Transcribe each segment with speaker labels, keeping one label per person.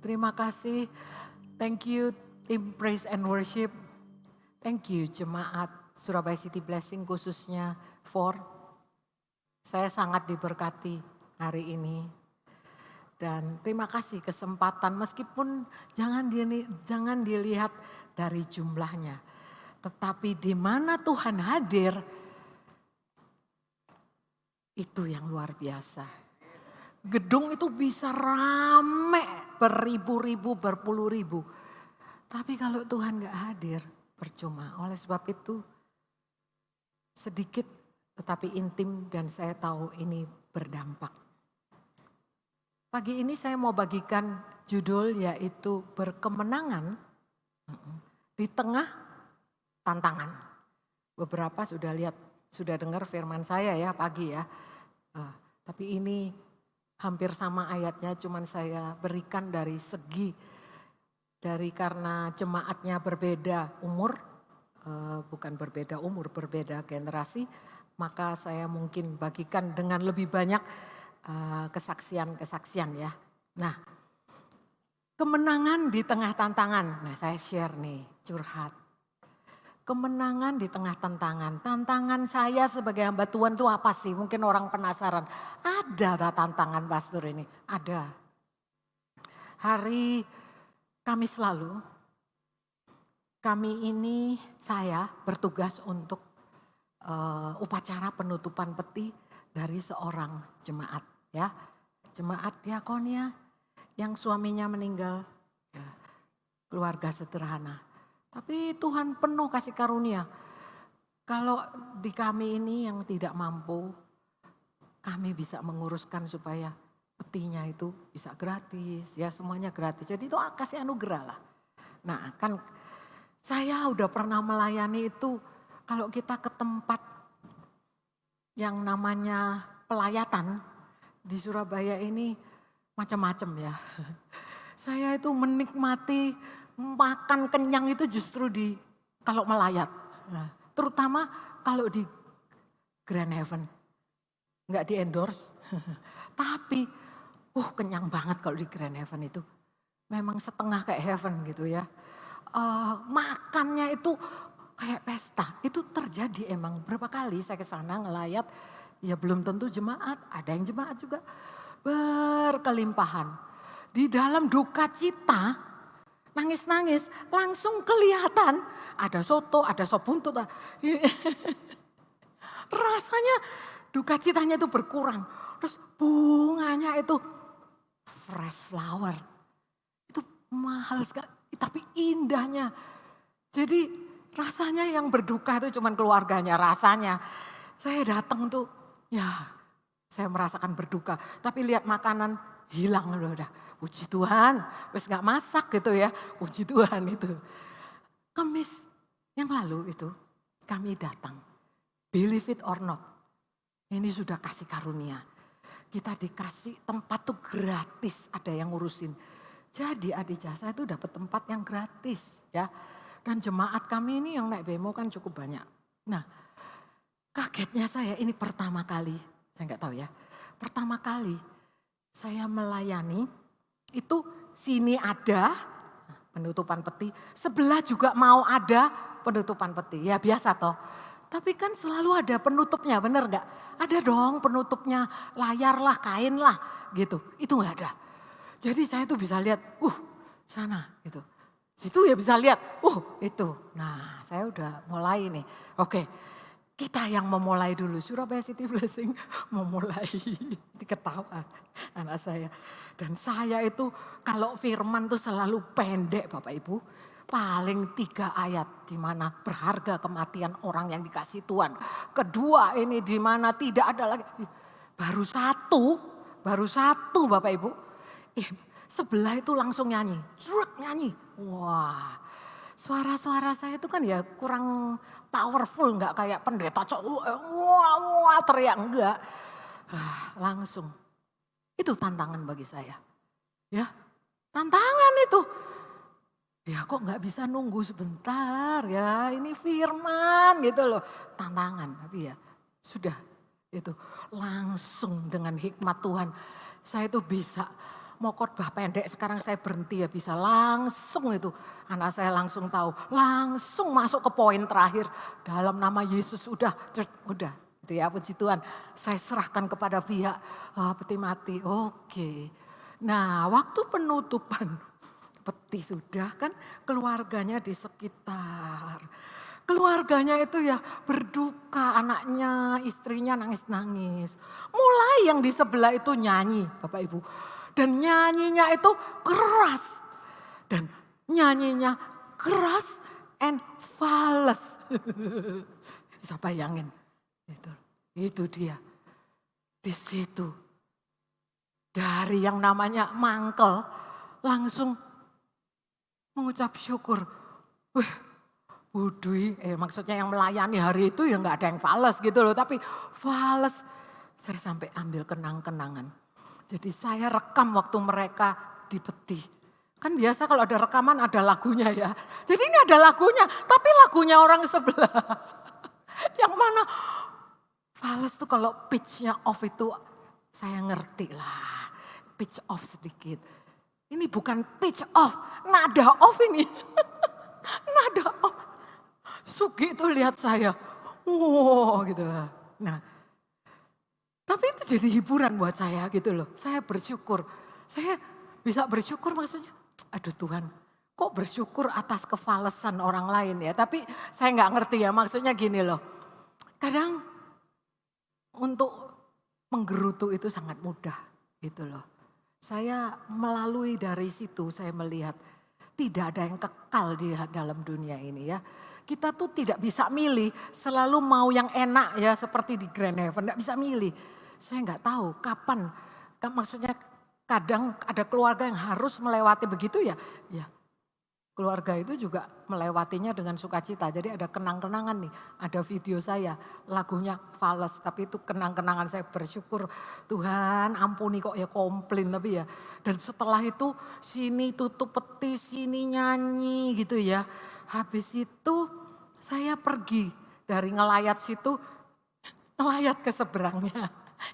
Speaker 1: Terima kasih. Thank you tim Praise and Worship. Thank you jemaat Surabaya City Blessing khususnya for. Saya sangat diberkati hari ini. Dan terima kasih kesempatan meskipun jangan dilihat dari jumlahnya. Tetapi di mana Tuhan hadir itu yang luar biasa. Gedung itu bisa rame beribu-ribu, berpuluh ribu. Tapi kalau Tuhan gak hadir percuma. Oleh sebab itu sedikit tetapi intim dan saya tahu ini berdampak. Pagi ini saya mau bagikan judul yaitu berkemenangan di tengah tantangan. Beberapa sudah dengar firman saya ya pagi ya. Tapi ini hampir sama ayatnya, cuman saya berikan dari segi karena jemaatnya berbeda umur, bukan berbeda umur, berbeda generasi, maka saya mungkin bagikan dengan lebih banyak kesaksian ya. Nah, kemenangan di tengah tantangan. Nah, saya share nih, curhat. Kemenangan di tengah tantangan. Tantangan saya sebagai hamba Tuhan itu apa sih? Mungkin orang penasaran. Ada tantangan pastor ini? Ada. Hari Kamis lalu, saya bertugas untuk upacara penutupan peti dari seorang jemaat. Ya, jemaat diakonia yang suaminya meninggal. Ya, keluarga sederhana. Tapi Tuhan penuh kasih karunia. Kalau di kami ini yang tidak mampu, kami bisa menguruskan supaya petinya itu bisa gratis. Ya semuanya gratis. Jadi itu kasih anugerah lah. Nah kan saya udah pernah melayani itu kalau kita ke tempat yang namanya pelayatan di Surabaya ini macam-macam ya. Saya itu menikmati makan kenyang itu justru kalau melayat. Nah, terutama kalau di Grand Heaven. Enggak di endorse. Tapi kenyang banget kalau di Grand Heaven itu. Memang setengah kayak heaven gitu ya. Makannya itu kayak pesta. Itu terjadi emang berapa kali saya ke sana ngelayat. Ya belum tentu jemaat, ada yang jemaat juga. Berkelimpahan. Di dalam duka cita, nangis-nangis, langsung kelihatan ada soto, ada sop buntut. Rasanya duka citanya itu berkurang. Terus bunganya itu fresh flower. Itu mahal sekali, tapi indahnya. Jadi rasanya yang berduka itu cuma keluarganya, rasanya. Saya datang tuh, ya saya merasakan berduka. Tapi lihat makanan hilang udah. Puji Tuhan, wis gak masak gitu ya, puji Tuhan itu. Kamis yang lalu itu kami datang, believe it or not, ini sudah kasih karunia. Kita dikasih tempat tuh gratis, ada yang ngurusin. Jadi adik jasa itu dapat tempat yang gratis ya. Dan jemaat kami ini yang naik bemo kan cukup banyak. Nah kagetnya saya ini pertama kali, saya nggak tahu ya. Pertama kali saya melayani. Itu sini ada penutupan peti, sebelah juga mau ada penutupan peti. Ya biasa toh. Tapi kan selalu ada penutupnya, bener gak? Ada dong penutupnya, layar lah, kain lah gitu. Itu gak ada. Jadi saya tuh bisa lihat, sana gitu. Situ ya bisa lihat, itu. Nah saya udah mulai nih, oke. Kita yang memulai dulu, Surabaya City Blessing memulai, diketawa anak saya. Dan saya itu kalau firman tuh selalu pendek Bapak Ibu. Paling 3 ayat di mana berharga kematian orang yang dikasih Tuhan. Kedua ini di mana tidak ada lagi. Baru satu Bapak Ibu. Sebelah itu langsung nyanyi, nyanyi. Wah. Suara-suara saya itu kan ya kurang powerful, enggak kayak pendeta wah teriak enggak. Langsung. Itu tantangan bagi saya. Ya, tantangan itu. Ya kok enggak bisa nunggu sebentar ya, ini firman gitu loh. Tantangan, tapi ya sudah itu langsung dengan hikmat Tuhan. Saya itu bisa mau khotbah pendek sekarang saya berhenti ya bisa langsung itu. Anak saya langsung tahu, langsung masuk ke poin terakhir. Dalam nama Yesus udah. Itu ya puji Tuhan. Saya serahkan kepada pihak peti mati. Oke. Nah waktu penutupan peti sudah kan keluarganya di sekitar. Keluarganya itu ya berduka, anaknya, istrinya nangis-nangis. Mulai yang di sebelah itu nyanyi Bapak Ibu. Dan nyanyinya itu keras. Dan nyanyinya keras and fales. Bisa bayangin. Itu dia. Di situ. Dari yang namanya mangkel langsung mengucap syukur. Wih, Budwi, maksudnya yang melayani hari itu ya nggak ada yang fales gitu loh. Tapi fales, saya sampai ambil kenang-kenangan. Jadi saya rekam waktu mereka di peti. Kan biasa kalau ada rekaman ada lagunya ya. Jadi ini ada lagunya, tapi lagunya orang sebelah. Yang mana fales tuh kalau pitch-nya off itu saya ngerti lah. Pitch off sedikit. Ini bukan pitch off, nada off ini. Nada off. Sugi itu lihat saya, wow gitu. Nah, tapi itu jadi hiburan buat saya gitu loh. Saya bersyukur, saya bisa bersyukur maksudnya, aduh Tuhan, kok bersyukur atas kefalesan orang lain ya. Tapi saya nggak ngerti ya maksudnya gini loh. Kadang untuk menggerutu itu sangat mudah gitu loh. Saya melalui dari situ saya melihat tidak ada yang kekal di dalam dunia ini ya. Kita tuh tidak bisa milih, selalu mau yang enak ya seperti di Grand Heaven, tidak bisa milih. Saya nggak tahu kapan, maksudnya kadang ada keluarga yang harus melewati begitu ya. Ya keluarga itu juga melewatinya dengan sukacita. Jadi ada kenang-kenangan nih, ada video saya, lagunya fales. Tapi itu kenang-kenangan saya bersyukur, Tuhan ampuni kok ya komplain tapi ya. Dan setelah itu sini tutup peti, sini nyanyi gitu ya. Habis itu saya pergi dari ngelayat situ, ngelayat ke seberangnya.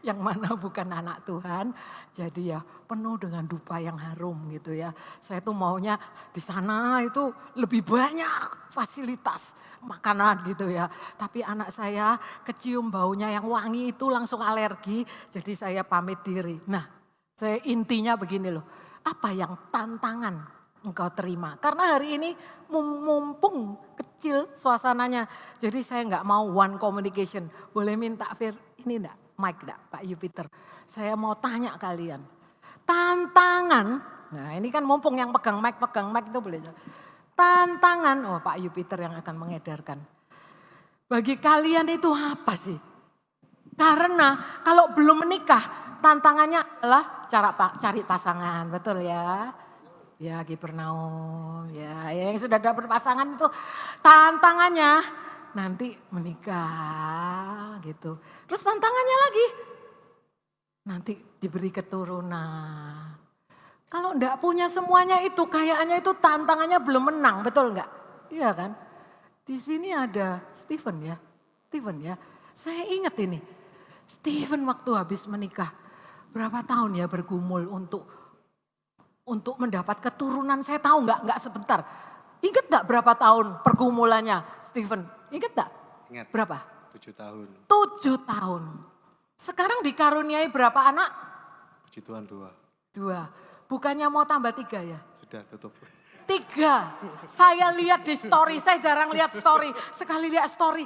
Speaker 1: Yang mana bukan anak Tuhan, jadi ya penuh dengan dupa yang harum gitu ya. Saya tuh maunya di sana itu lebih banyak fasilitas makanan gitu ya. Tapi anak saya kecium baunya yang wangi itu langsung alergi, jadi saya pamit diri. Nah, saya intinya begini loh, apa yang tantangan engkau terima. Karena hari ini mumpung kecil suasananya. Jadi saya nggak mau one communication. Boleh minta Fir, ini enggak, mic enggak Pak Yupiter. Saya mau tanya kalian. Tantangan, nah ini kan mumpung yang pegang mic itu boleh. Tantangan, oh Pak Yupiter yang akan mengedarkan. Bagi kalian itu apa sih? Karena kalau belum menikah, tantangannya adalah cari pasangan, betul ya? Ya Gipernaum, ya yang sudah dapat pasangan itu tantangannya nanti menikah gitu. Terus tantangannya lagi nanti diberi keturunan. Kalau enggak punya semuanya itu kayaknya itu tantangannya belum menang, betul enggak? Iya kan? Di sini ada Stephen ya. Saya ingat ini. Stephen waktu habis menikah berapa tahun ya bergumul untuk mendapat keturunan, saya tahu enggak sebentar. Ingat enggak berapa tahun pergumulannya Stephen? Ingat enggak?
Speaker 2: Ingat.
Speaker 1: Berapa?
Speaker 2: 7 tahun.
Speaker 1: 7 tahun. Sekarang dikaruniai berapa anak?
Speaker 2: Puji Tuhan 2.
Speaker 1: 2. Bukannya mau tambah 3 ya?
Speaker 2: Sudah tutup.
Speaker 1: 3. Saya lihat di story, saya jarang lihat story. Sekali lihat story,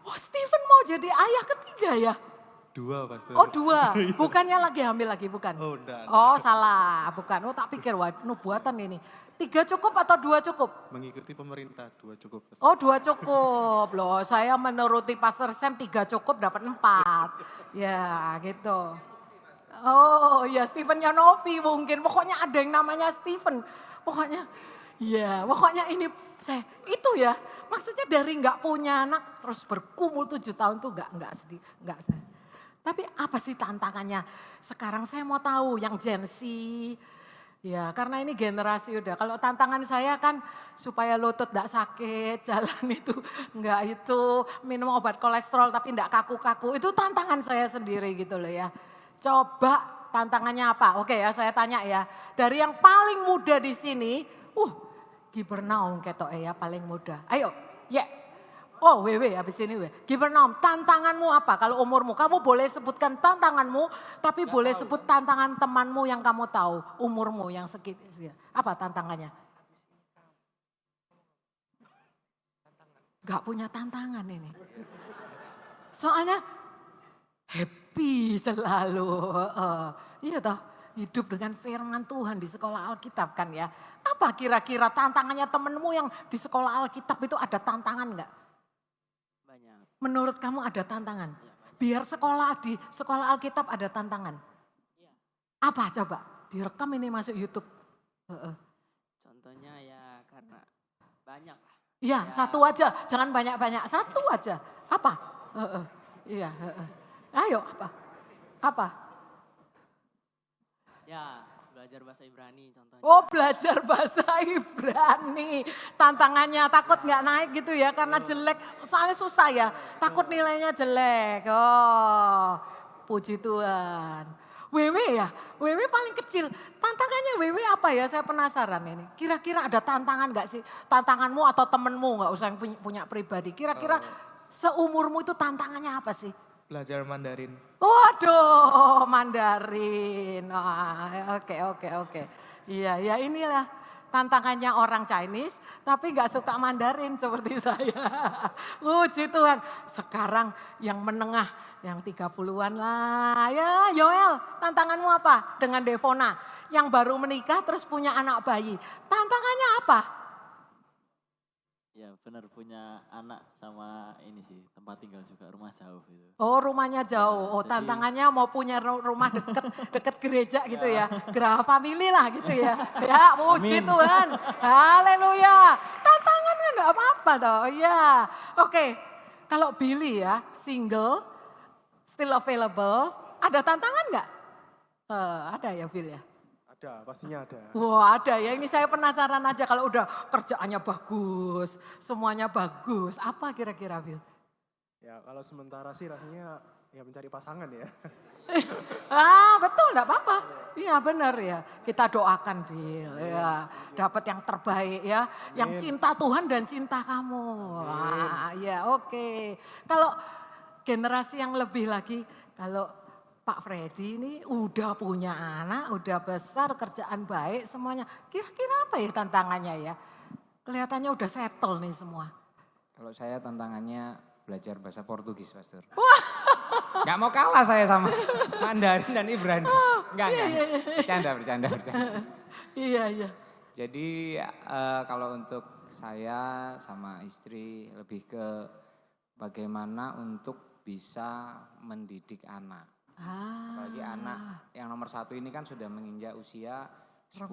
Speaker 1: oh Stephen mau jadi ayah ketiga ya?
Speaker 2: 2 pastor.
Speaker 1: Oh 2, bukannya lagi hamil lagi, bukan?
Speaker 2: Oh enggak.
Speaker 1: Oh salah, bukan. Oh tak pikir, wah nubuatan ini. 3 cukup atau 2 cukup?
Speaker 2: Mengikuti pemerintah 2 cukup. Pastor.
Speaker 1: Oh 2 cukup, loh saya menuruti Pastor Sam 3 cukup dapat 4. Ya gitu. Oh ya Stephen Novi mungkin, pokoknya ada yang namanya Stephen. Pokoknya ini saya itu ya. Maksudnya dari nggak punya anak terus berkumul 7 tahun tuh nggak sedih, nggak saya. Tapi apa sih tantangannya? Sekarang saya mau tahu yang Gen Z. Ya karena ini generasi udah. Kalau tantangan saya kan supaya lutut tidak sakit, jalan itu enggak itu, minum obat kolesterol tapi enggak kaku-kaku. Itu tantangan saya sendiri gitu loh ya. Coba Tantangannya apa? Oke ya, saya tanya ya. Dari yang paling muda di sini, Gibernaum ketok ya paling muda. Ayo, ya. Oh, Wewe habis ini Gibernaum, tantanganmu apa? Kalau umurmu, kamu boleh sebutkan tantanganmu, tapi boleh sebut tantangan temanmu yang kamu tahu, umurmu yang segitu. Apa tantangannya? Gak punya tantangan ini. Soalnya happy selalu. Iya toh, hidup dengan firman Tuhan di sekolah Alkitab kan ya. Apa kira-kira tantangannya temenmu yang di sekolah Alkitab itu ada tantangan enggak?
Speaker 3: Banyak.
Speaker 1: Menurut kamu ada tantangan? Biar di sekolah Alkitab ada tantangan. Apa coba? Direkam ini masuk YouTube.
Speaker 3: Contohnya ya karena banyak lah.
Speaker 1: Iya, satu aja, jangan banyak-banyak, satu aja. Apa? Iya. Ayo apa? Apa?
Speaker 3: Ya belajar bahasa Ibrani contohnya.
Speaker 1: Oh belajar bahasa Ibrani. Tantangannya takut nggak naik gitu ya karena jelek. Soalnya susah ya, takut nilainya jelek. Oh puji Tuhan. Wewe ya, Wewe paling kecil. Tantangannya Wewe apa ya? Saya penasaran ini. Kira-kira ada tantangan nggak sih? Tantanganmu atau temenmu nggak usah yang punya pribadi. Kira-kira seumurmu itu tantangannya apa sih?
Speaker 4: Belajar Mandarin.
Speaker 1: Waduh, Mandarin. Oke. Iya, inilah tantangannya orang Chinese, tapi nggak suka Mandarin seperti saya. Puji Tuhan. Sekarang yang menengah, yang 30-an lah. Ya, Yoel, tantanganmu apa? Dengan Devona, yang baru menikah terus punya anak bayi. Tantangannya apa?
Speaker 5: Ya benar punya anak sama ini sih tempat tinggal juga rumah jauh gitu.
Speaker 1: Oh rumahnya jauh,
Speaker 5: Jadi-
Speaker 1: tantangannya mau punya rumah deket gereja gitu ya. Geraha family lah gitu ya. Ya puji
Speaker 5: Amin.
Speaker 1: Tuhan, haleluya. Tantangannya enggak apa-apa toh, ya. Oke, kalau Billy ya single, still available, ada tantangan enggak? Ada ya Bill ya?
Speaker 2: Ada, pastinya ada.
Speaker 1: Wah ada ya, ini saya penasaran aja kalau udah kerjaannya bagus, semuanya bagus. Apa kira-kira Bill?
Speaker 2: Ya kalau sementara sih rasanya ya mencari pasangan ya.
Speaker 1: Betul enggak apa-apa. Iya benar ya. Kita doakan Bill ya. Dapat yang terbaik ya. Yang cinta Tuhan dan cinta kamu. Ya oke. Kalau generasi yang lebih lagi, kalau Pak Freddy ini udah punya anak, udah besar, kerjaan baik semuanya. Kira-kira apa ya tantangannya ya? Kelihatannya udah settle nih semua.
Speaker 6: Kalau saya tantangannya belajar bahasa Portugis, Pastor. Gak mau kalah saya sama Mandarin dan Ibrani. Enggak. Bercanda.
Speaker 1: Iya.
Speaker 6: Jadi kalau untuk saya sama istri lebih ke bagaimana untuk bisa mendidik anak. Apalagi anak yang nomor 1 ini kan sudah menginjak usia 10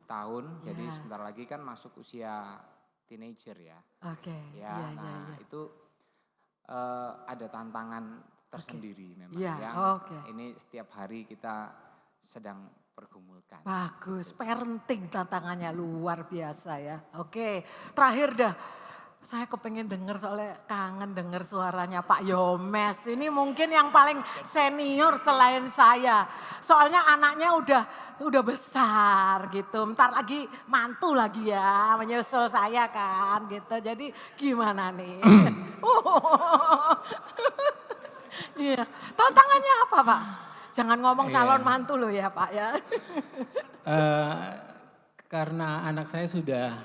Speaker 6: tahun. Jadi sebentar lagi kan masuk usia teenager ya.
Speaker 1: Oke.
Speaker 6: Ya, itu ada tantangan tersendiri memang
Speaker 1: Iya,
Speaker 6: yang
Speaker 1: oke.
Speaker 6: ini setiap hari kita sedang pergumulkan.
Speaker 1: Bagus, parenting tantangannya luar biasa ya. Oke, terakhir dah. Saya kepengen denger soalnya kangen denger suaranya Pak Yomes. Ini mungkin yang paling senior selain saya. Soalnya anaknya udah besar gitu. Ntar lagi mantu lagi ya menyusul saya kan gitu. Jadi gimana nih? Iya, tantangannya apa Pak? Jangan ngomong calon mantu loh ya Pak ya.
Speaker 7: Karena anak saya sudah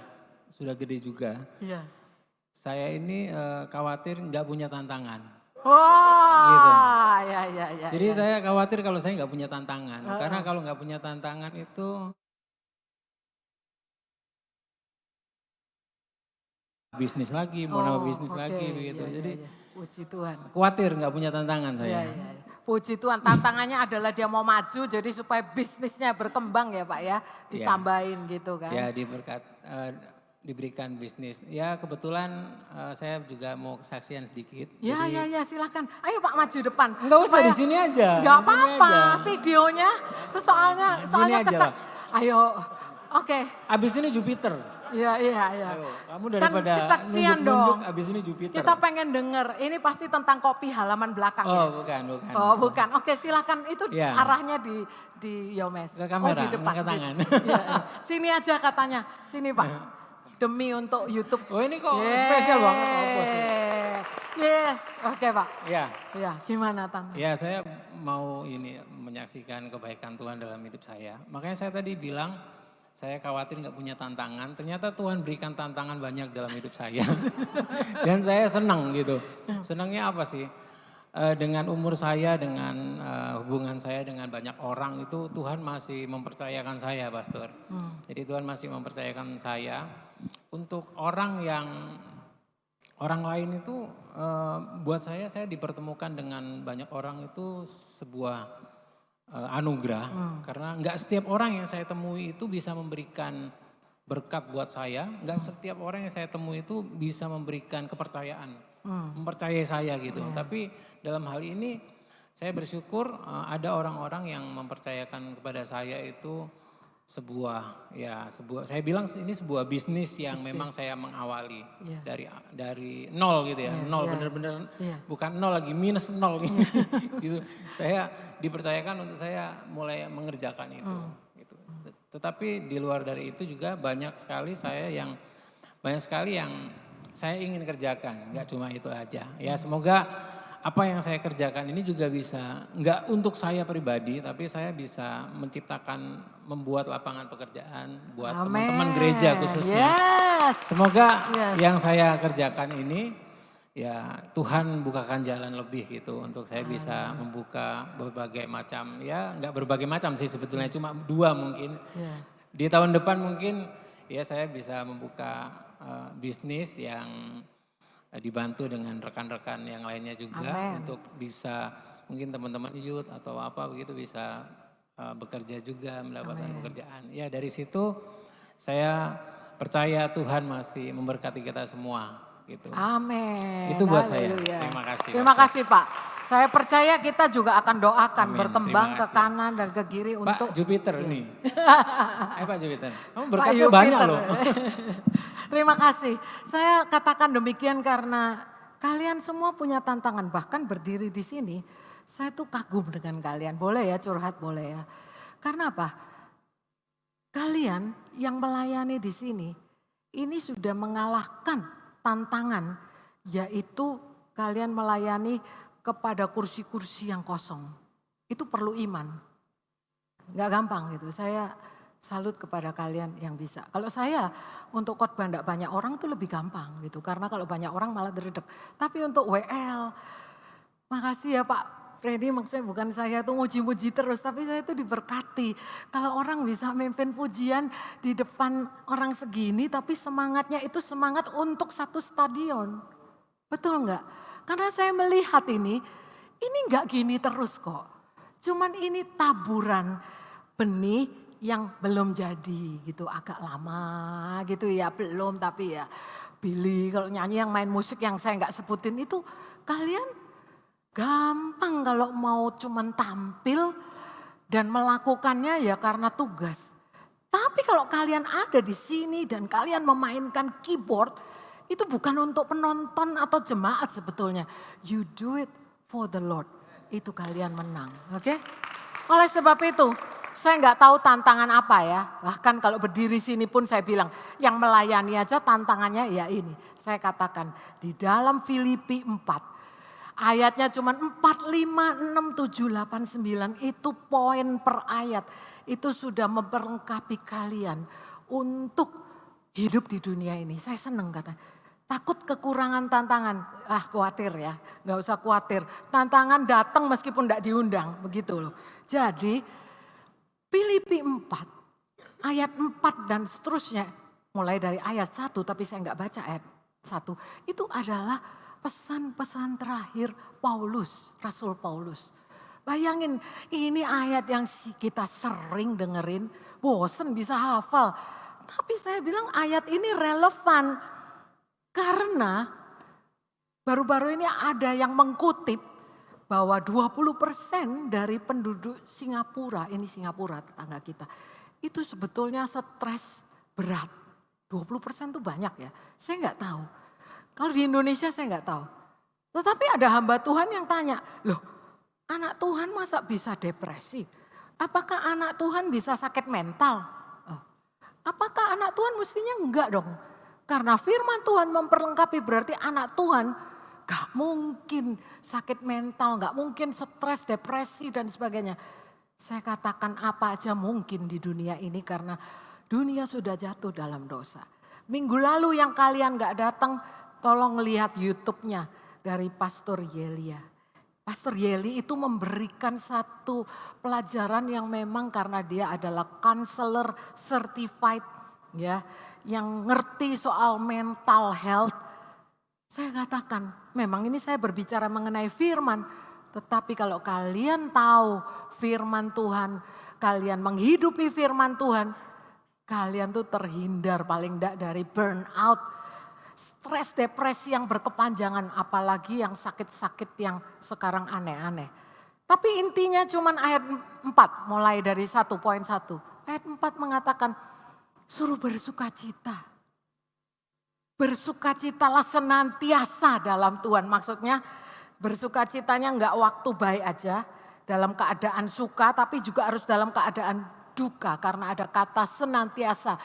Speaker 7: gede juga.
Speaker 1: Iya.
Speaker 7: Saya ini khawatir nggak punya tantangan.
Speaker 1: Wah,
Speaker 7: Gitu.
Speaker 1: ya.
Speaker 7: Jadi saya khawatir kalau saya nggak punya tantangan. Karena kalau nggak punya tantangan itu bisnis lagi, mau nambah bisnis lagi begitu. Jadi
Speaker 1: puji Tuhan.
Speaker 7: khawatir nggak punya tantangan saya.
Speaker 1: Iya. Puji Tuhan, tantangannya adalah dia mau maju jadi supaya bisnisnya berkembang ya Pak ya. Ditambahin gitu kan.
Speaker 7: Ya diberikan bisnis. Ya kebetulan saya juga mau kesaksian sedikit.
Speaker 1: Ya silakan. Ayo Pak maju depan.
Speaker 7: Enggak usah
Speaker 1: Supaya-
Speaker 7: di sini aja.
Speaker 1: Enggak
Speaker 7: di sini
Speaker 1: apa-apa
Speaker 7: aja.
Speaker 1: videonya. Soalnya
Speaker 7: Di sini aja,
Speaker 1: Ayo, oke.
Speaker 7: Abis ini Jupiter.
Speaker 1: Iya, iya, iya.
Speaker 7: Ayo, kamu daripada
Speaker 1: kesaksian
Speaker 7: nunjuk-nunjuk
Speaker 1: dong.
Speaker 7: abis ini Jupiter.
Speaker 1: Kita pengen denger, ini pasti tentang kopi halaman belakang ya?
Speaker 7: Oh bukan.
Speaker 1: Oh bukan, oke silakan itu
Speaker 7: Iya.
Speaker 1: arahnya di Yomes.
Speaker 7: Ke kamera,
Speaker 1: oh di depan.
Speaker 7: nggak ke tangan.
Speaker 1: Iya, iya. Sini aja katanya, sini Pak. Demi untuk YouTube.
Speaker 7: Oh ini kok spesial banget. Oh, bos.
Speaker 1: Yes, oke Pak.
Speaker 7: Ya,
Speaker 1: Ya, gimana Tante?
Speaker 7: ya saya mau ini menyaksikan kebaikan Tuhan dalam hidup saya. Makanya saya tadi bilang saya khawatir nggak punya tantangan. Ternyata Tuhan berikan tantangan banyak dalam hidup saya. Dan saya senang gitu. Senangnya apa sih? Dengan umur saya, dengan hubungan saya dengan banyak orang itu Tuhan masih mempercayakan saya, Pastor. Jadi Tuhan masih mempercayakan saya untuk orang lain itu buat saya dipertemukan dengan banyak orang itu sebuah anugerah. Karena nggak setiap orang yang saya temui itu bisa memberikan berkat buat saya. Nggak setiap orang yang saya temui itu bisa memberikan kepercayaan. Mempercayai saya gitu. Tapi dalam hal ini saya bersyukur ada orang-orang yang mempercayakan kepada saya itu sebuah saya bilang ini sebuah bisnis yang memang saya mengawali dari nol gitu ya, nol bener-bener bukan nol lagi minus nol gitu. Saya dipercayakan untuk saya mulai mengerjakan itu gitu. Tetapi di luar dari itu juga banyak sekali yang saya ingin kerjakan, nggak cuma itu aja. Ya semoga apa yang saya kerjakan ini juga bisa, nggak untuk saya pribadi, tapi saya bisa membuat lapangan pekerjaan buat teman-teman gereja khususnya.
Speaker 1: Yes.
Speaker 7: Semoga yang saya kerjakan ini, ya Tuhan bukakan jalan lebih gitu untuk saya bisa membuka berbagai macam, ya nggak berbagai macam sih sebetulnya, cuma 2 mungkin. Di tahun depan mungkin ya saya bisa membuka bisnis yang dibantu dengan rekan-rekan yang lainnya juga. Untuk bisa mungkin teman-teman youth atau apa begitu bisa bekerja juga mendapatkan pekerjaan. Ya dari situ saya percaya Tuhan masih memberkati kita semua gitu.
Speaker 1: Amin.
Speaker 7: Itu buat saya.
Speaker 1: Haleluya.
Speaker 7: Terima kasih.
Speaker 1: Terima kasih Pak. Saya percaya kita juga akan doakan berkembang
Speaker 7: Terima
Speaker 1: ke
Speaker 7: kasih.
Speaker 1: kanan dan ke kiri
Speaker 7: Pak
Speaker 1: untuk
Speaker 7: Jupiter nih. Pak Jupiter. Kamu
Speaker 1: Pak
Speaker 7: berkatnya banyak
Speaker 1: Jupiter.
Speaker 7: loh.
Speaker 1: Terima kasih. Saya katakan demikian karena kalian semua punya tantangan. Bahkan berdiri di sini, saya tuh kagum dengan kalian. Boleh ya curhat, boleh ya. Karena apa? Kalian yang melayani di sini, ini sudah mengalahkan tantangan. Yaitu kalian melayani kepada kursi-kursi yang kosong. Itu perlu iman. Gak gampang gitu. Saya salut kepada kalian yang bisa. Kalau saya untuk khotbah enggak banyak orang itu lebih gampang gitu. Karena kalau banyak orang malah dredeg. Tapi untuk WL, makasih ya Pak Freddy, maksudnya bukan saya tuh muji-muji terus. Tapi saya tuh diberkati. Kalau orang bisa memimpin pujian di depan orang segini. Tapi semangatnya itu semangat untuk satu stadion. Betul enggak? Karena saya melihat ini enggak gini terus kok. Cuman ini taburan benih yang belum jadi gitu, agak lama gitu ya, belum tapi ya Billy kalau nyanyi yang main musik yang saya nggak sebutin itu kalian gampang kalau mau cuman tampil dan melakukannya ya karena tugas. Tapi kalau kalian ada di sini dan kalian memainkan keyboard, itu bukan untuk penonton atau jemaat sebetulnya. You do it for the Lord. Itu kalian menang, oke? Oleh sebab itu, saya nggak tahu tantangan apa ya. Bahkan kalau berdiri sini pun saya bilang, yang melayani aja tantangannya ya ini. Saya katakan di dalam Filipi 4, ayatnya cuma 4, 5, 6, 7, 8, 9. Itu poin per ayat. Itu sudah memperlengkapi kalian untuk hidup di dunia ini. Saya senang katanya. Takut kekurangan tantangan, khawatir ya, nggak usah khawatir. Tantangan datang meskipun tidak diundang, begitu loh. Jadi Filipi 4, ayat 4 dan seterusnya, mulai dari ayat 1 tapi saya nggak baca ayat 1. Itu adalah pesan-pesan terakhir Paulus, Rasul Paulus. Bayangin ini ayat yang kita sering dengerin, bosen bisa hafal. Tapi saya bilang ayat ini relevan. Karena baru-baru ini ada yang mengkutip bahwa 20% dari penduduk Singapura, ini Singapura tetangga kita, itu sebetulnya stres berat. 20% tuh banyak ya. Saya nggak tahu. Kalau di Indonesia saya nggak tahu. Tetapi ada hamba Tuhan yang tanya, loh anak Tuhan masa bisa depresi? Apakah anak Tuhan bisa sakit mental? Apakah anak Tuhan mestinya enggak dong? Karena firman Tuhan memperlengkapi berarti anak Tuhan gak mungkin sakit mental, gak mungkin stres, depresi dan sebagainya. Saya katakan apa aja mungkin di dunia ini karena dunia sudah jatuh dalam dosa. Minggu lalu yang kalian gak datang, tolong lihat YouTube-nya dari Pastor Yelia. Pastor Yeli itu memberikan satu pelajaran yang memang karena dia adalah counselor certified ya, yang ngerti soal mental health. Saya katakan, memang ini saya berbicara mengenai firman, tetapi kalau kalian tahu firman Tuhan, kalian menghidupi firman Tuhan, kalian tuh terhindar paling enggak dari burnout, stres, depresi yang berkepanjangan, apalagi yang sakit-sakit yang sekarang aneh-aneh. Tapi intinya cuman ayat 4, mulai dari 1.1. Ayat 4 mengatakan, suruh bersukacita. Bersukacitalah senantiasa dalam Tuhan. Maksudnya bersukacitanya enggak waktu baik aja, dalam keadaan suka, tapi juga harus dalam keadaan duka. Karena ada kata senantiasa.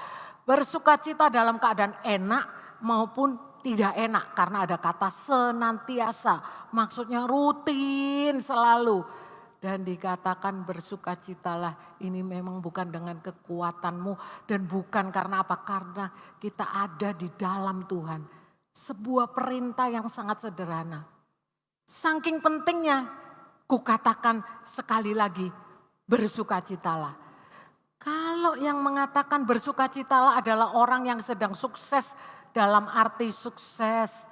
Speaker 1: Bersukacita dalam keadaan enak maupun tidak enak. Karena ada kata senantiasa. Maksudnya rutin selalu. Dan dikatakan bersukacitalah, ini memang bukan dengan kekuatanmu dan bukan karena apa? Karena kita ada di dalam Tuhan. Sebuah perintah yang sangat sederhana. Saking pentingnya, kukatakan sekali lagi, bersukacitalah. Kalau yang mengatakan bersukacitalah adalah orang yang sedang sukses dalam arti sukses.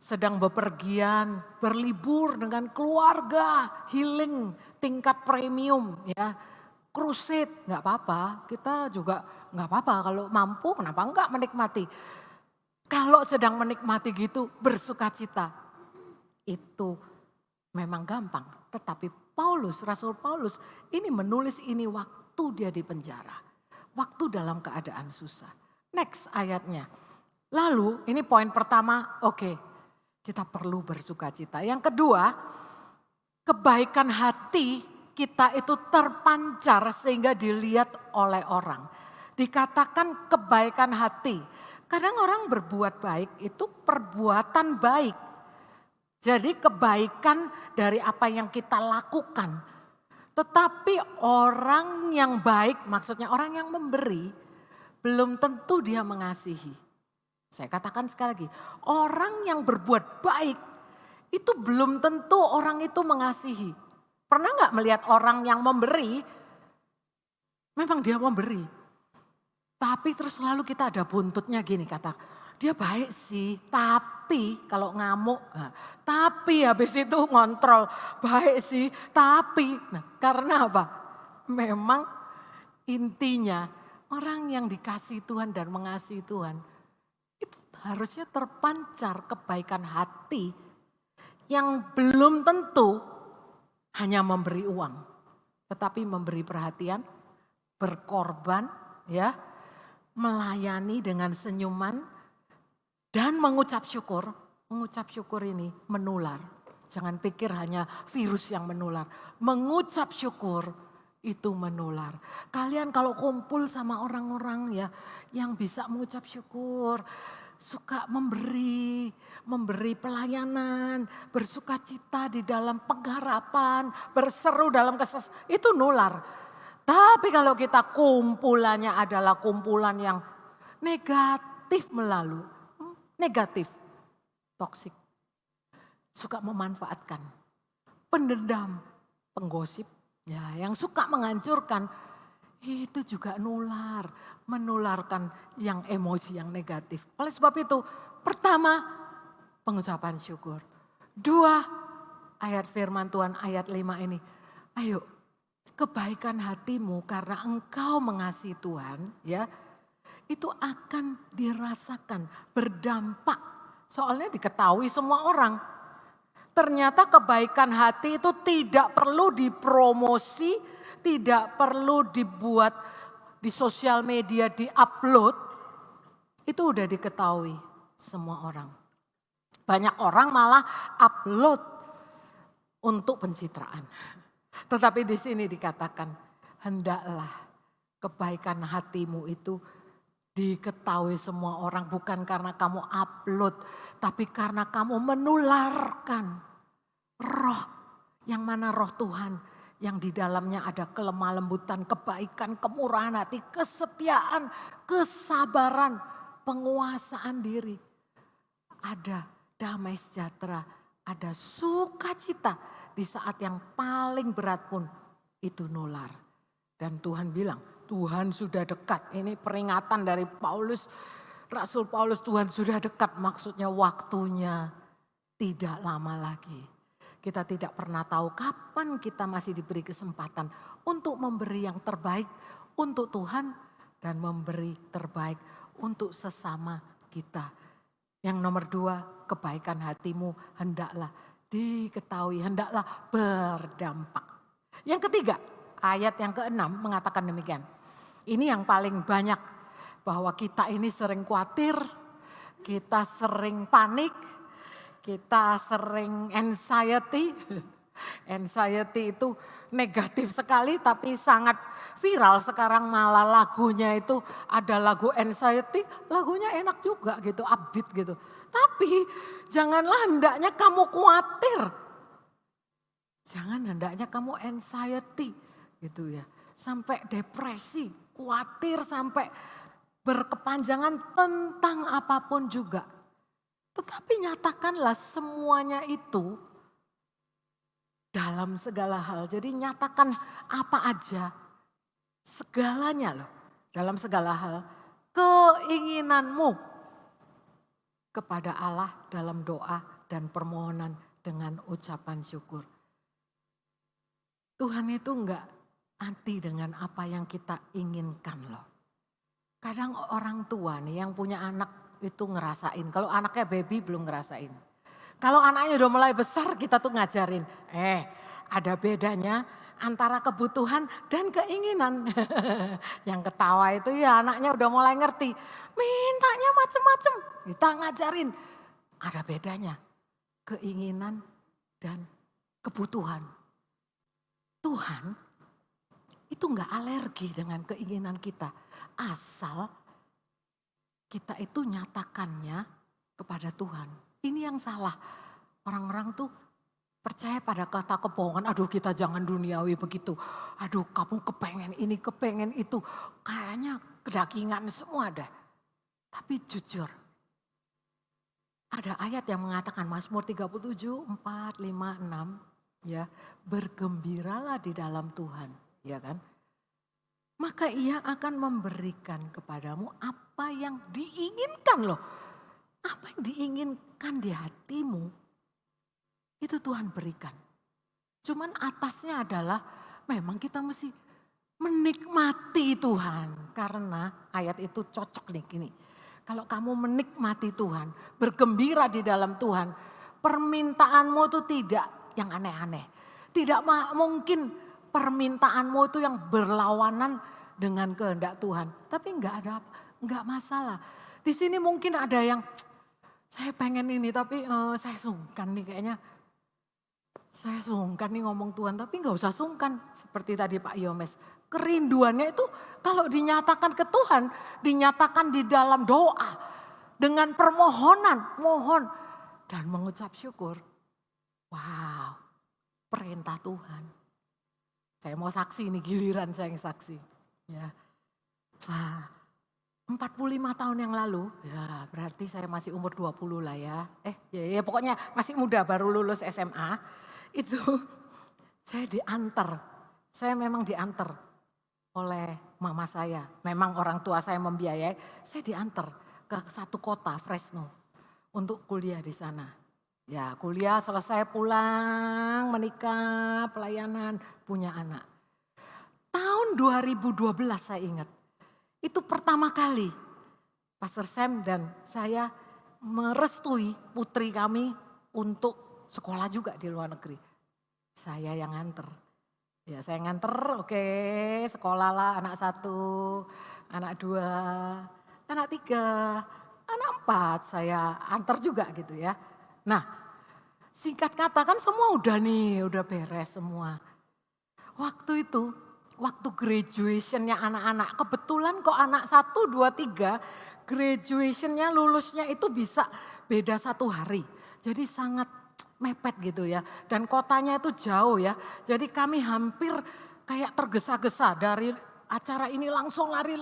Speaker 1: Sedang bepergian, berlibur dengan keluarga, healing, tingkat premium ya. Crusade, gak apa-apa, kita juga gak apa-apa kalau mampu kenapa enggak menikmati. Kalau sedang menikmati gitu bersukacita, itu memang gampang. Tetapi Paulus, Rasul Paulus ini menulis ini waktu dia di penjara. Waktu dalam keadaan susah. Next ayatnya. Lalu ini poin pertama, oke. Kita perlu bersukacita. Yang kedua, kebaikan hati kita itu terpancar sehingga dilihat oleh orang. Dikatakan kebaikan hati. Kadang orang berbuat baik itu perbuatan baik. Jadi kebaikan dari apa yang kita lakukan. Tetapi orang yang baik, maksudnya orang yang memberi, belum tentu dia mengasihi. Saya katakan sekali lagi, orang yang berbuat baik itu belum tentu orang itu mengasihi. Pernah nggak melihat orang yang memberi, memang dia memberi. Tapi terus selalu kita ada buntutnya gini kata, dia baik sih tapi kalau ngamuk, tapi habis itu ngontrol, baik sih tapi. Nah karena apa? Memang intinya orang yang dikasihi Tuhan dan mengasihi Tuhan, itu harusnya terpancar kebaikan hati yang belum tentu hanya memberi uang. Tetapi memberi perhatian, berkorban, ya, melayani dengan senyuman, dan mengucap syukur. Mengucap syukur ini menular. Jangan pikir hanya virus yang menular. Mengucap syukur itu menular. Kalian kalau kumpul sama orang-orang ya yang bisa mengucap syukur, suka memberi pelayanan, bersukacita di dalam pengharapan, berseru dalam itu nular. Tapi kalau kita kumpulannya adalah kumpulan yang negatif negatif, toksik, suka memanfaatkan, pendendam, penggosip, ya, yang suka menghancurkan, itu juga menularkan yang emosi yang negatif. Oleh sebab itu, pertama pengucapan syukur. 2, ayat firman Tuhan ayat 5 ini. Ayo, kebaikan hatimu karena engkau mengasihi Tuhan, ya, itu akan dirasakan, berdampak. Soalnya diketahui semua orang. Ternyata kebaikan hati itu tidak perlu dipromosi, tidak perlu dibuat di sosial media, di-upload. Itu udah diketahui semua orang. Banyak orang malah upload untuk pencitraan. Tetapi di sini dikatakan, hendaklah kebaikan hatimu itu diketahui semua orang. Bukan karena kamu upload, tapi karena kamu menularkan roh. Yang mana roh Tuhan, yang di dalamnya ada kelemah lembutan, kebaikan, kemurahan hati, kesetiaan, kesabaran, penguasaan diri. Ada damai sejahtera, ada sukacita di saat yang paling berat pun itu nular. Dan Tuhan bilang, Tuhan sudah dekat. Ini peringatan dari Paulus, Rasul Paulus, Tuhan sudah dekat. Maksudnya waktunya tidak lama lagi. Kita tidak pernah tahu kapan kita masih diberi kesempatan untuk memberi yang terbaik untuk Tuhan dan memberi terbaik untuk sesama kita. Yang nomor 2, kebaikan hatimu hendaklah diketahui, hendaklah berdampak. Yang ketiga, ayat yang ke-6 mengatakan demikian. Ini yang paling banyak, bahwa kita ini sering khawatir, kita sering panik, kita sering anxiety. Anxiety itu negatif sekali tapi sangat viral sekarang, malah lagunya itu ada lagu anxiety, lagunya enak juga gitu, upbeat gitu. Tapi janganlah hendaknya kamu khawatir. Jangan hendaknya kamu anxiety gitu ya. Sampai depresi, khawatir sampai berkepanjangan tentang apapun juga. Tetapi nyatakanlah semuanya itu dalam segala hal. Jadi nyatakan apa aja, segalanya loh. Dalam segala hal, keinginanmu kepada Allah dalam doa dan permohonan dengan ucapan syukur. Tuhan itu enggak anti dengan apa yang kita inginkan loh. Kadang orang tua nih yang punya anak itu ngerasain. Kalau anaknya baby belum ngerasain. Kalau anaknya udah mulai besar kita tuh ngajarin. Ada bedanya antara kebutuhan dan keinginan. Yang ketawa itu ya anaknya udah mulai ngerti. Mintanya macem-macem. Kita ngajarin. Ada bedanya keinginan dan kebutuhan. Tuhan itu enggak alergi dengan keinginan kita. Asal kita itu nyatakannya kepada Tuhan. Ini yang salah. Orang-orang tuh percaya pada kata kebohongan. Aduh kita jangan duniawi begitu. Aduh kamu kepengen ini, kepengen itu. Kayaknya kedagingan semua ada. Tapi jujur. Ada ayat yang mengatakan Mazmur 37, 4, 5, 6. Ya, bergembiralah di dalam Tuhan. Ya kan? Maka ia akan memberikan kepadamu apa yang diinginkan loh. Apa yang diinginkan di hatimu, itu Tuhan berikan. Cuman atasnya adalah memang kita mesti menikmati Tuhan. Karena ayat itu cocok nih gini. Kalau kamu menikmati Tuhan, bergembira di dalam Tuhan, permintaanmu itu tidak yang aneh-aneh. Tidak mungkin permintaanmu itu yang berlawanan dengan kehendak Tuhan. Tapi enggak masalah. Di sini mungkin ada yang saya pengen ini tapi saya sungkan nih kayaknya. Saya sungkan nih ngomong Tuhan tapi enggak usah sungkan. Seperti tadi Pak Yomes. Kerinduannya itu kalau dinyatakan ke Tuhan, dinyatakan di dalam doa. Dengan permohonan, mohon dan mengucap syukur. Wow, perintah Tuhan. Saya mau saksi ini giliran saya yang saksi. Ya. Wah, 45 tahun yang lalu, ya berarti saya masih umur 20 lah ya. Ya pokoknya masih muda baru lulus SMA. Itu saya diantar, saya memang diantar oleh mama saya. Memang orang tua saya membiayai, saya diantar ke satu kota Fresno untuk kuliah di sana. Ya kuliah selesai pulang, menikah, pelayanan, punya anak. Tahun 2012 saya ingat. Itu pertama kali Pastor Sam dan saya merestui putri kami untuk sekolah juga di luar negeri. Saya yang nganter. Ya saya nganter, oke, sekolah lah anak 1, anak 2. anak 3, anak 4 saya antar juga gitu ya. Nah, singkat kata kan semua udah nih, udah beres semua. Waktu itu, waktu graduationnya anak-anak, kebetulan kok anak 1, 2, 3 graduationnya lulusnya itu bisa beda 1 hari. Jadi sangat mepet gitu ya. Dan kotanya itu jauh ya. Jadi kami hampir kayak tergesa-gesa dari acara ini langsung lari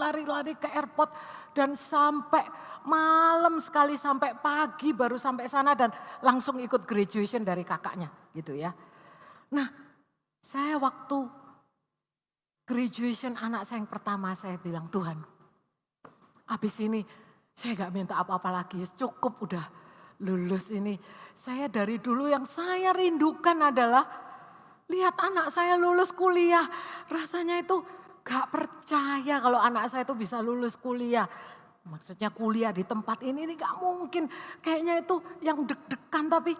Speaker 1: ke airport. Dan sampai malam sekali sampai pagi baru sampai sana dan langsung ikut graduation dari kakaknya gitu ya. Nah saya waktu graduation anak saya yang pertama saya bilang Tuhan habis ini saya gak minta apa-apa lagi cukup udah lulus ini. Saya dari dulu yang saya rindukan adalah lihat anak saya lulus kuliah. Rasanya itu gak percaya kalau anak saya itu bisa lulus kuliah. Maksudnya kuliah di tempat ini gak mungkin. Kayaknya itu yang deg-degan tapi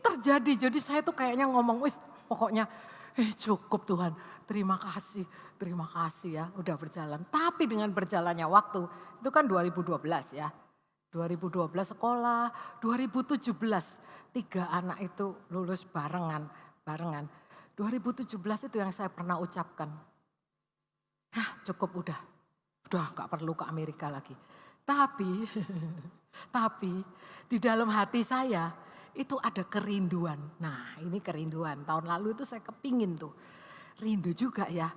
Speaker 1: terjadi. Jadi saya tuh kayaknya ngomong wis pokoknya cukup Tuhan. Terima kasih ya udah berjalan. Tapi dengan berjalannya waktu itu kan 2012 ya. 2012 sekolah, 2017 3 anak itu lulus barengan. 2017 itu yang saya pernah ucapkan. Cukup udah gak perlu ke Amerika lagi. Tapi di dalam hati saya itu ada kerinduan. Nah ini kerinduan, tahun lalu itu saya kepingin tuh. Rindu juga ya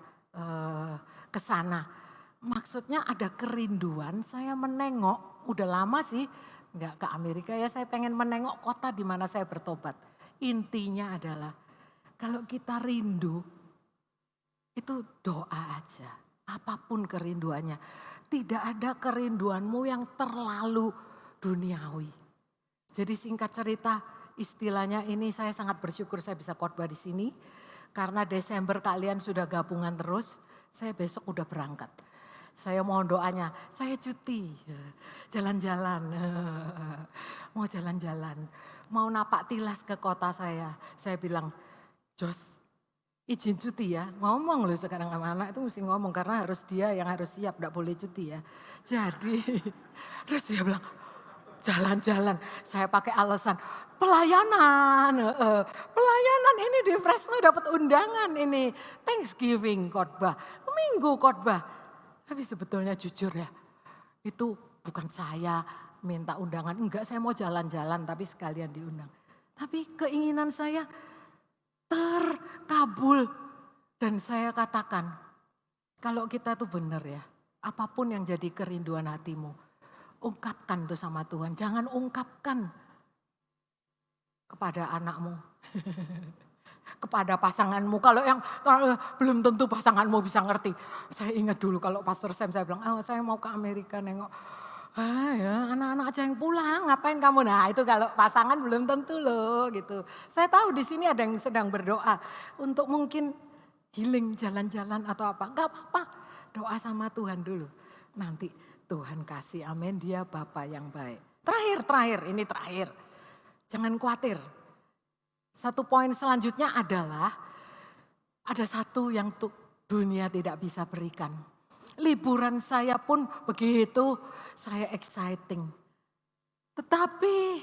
Speaker 1: ke sana. Maksudnya ada kerinduan saya menengok, udah lama sih gak ke Amerika ya. Saya pengen menengok kota di mana saya bertobat. Intinya adalah kalau kita rindu itu doa aja. Apapun kerinduannya. Tidak ada kerinduanmu yang terlalu duniawi. Jadi singkat cerita istilahnya ini saya sangat bersyukur saya bisa khotbah di sini. Karena Desember kalian sudah gabungan terus, saya besok udah berangkat. Saya mohon doanya, saya cuti, jalan-jalan, mau jalan-jalan. Mau napak tilas ke kota saya. Saya bilang, Jos, izin cuti ya, ngomong loh sekarang sama anak itu mesti ngomong karena harus dia yang harus siap, gak boleh cuti ya. Jadi terus dia bilang jalan-jalan, saya pakai alasan pelayanan ini di Fresno dapat undangan ini Thanksgiving khotbah, Minggu khotbah. Tapi sebetulnya jujur ya, itu bukan saya minta undangan, enggak saya mau jalan-jalan tapi sekalian diundang. Tapi keinginan saya terkabul dan saya katakan kalau kita tuh benar ya apapun yang jadi kerinduan hatimu ungkapkan tuh sama Tuhan, jangan ungkapkan kepada anakmu kepada pasanganmu. Kalau yang belum tentu pasanganmu bisa ngerti. Saya ingat dulu kalau Pastor Sam saya bilang saya mau ke Amerika nengok ya anak-anak aja yang pulang, ngapain kamu? Nah itu kalau pasangan belum tentu loh gitu. Saya tahu di sini ada yang sedang berdoa untuk mungkin healing jalan-jalan atau apa. Enggak apa-apa, doa sama Tuhan dulu. Nanti Tuhan kasih amin, dia Bapa yang baik. Terakhir. Jangan khawatir. Satu poin selanjutnya adalah ada satu yang dunia tidak bisa berikan. Liburan saya pun begitu, saya exciting. Tetapi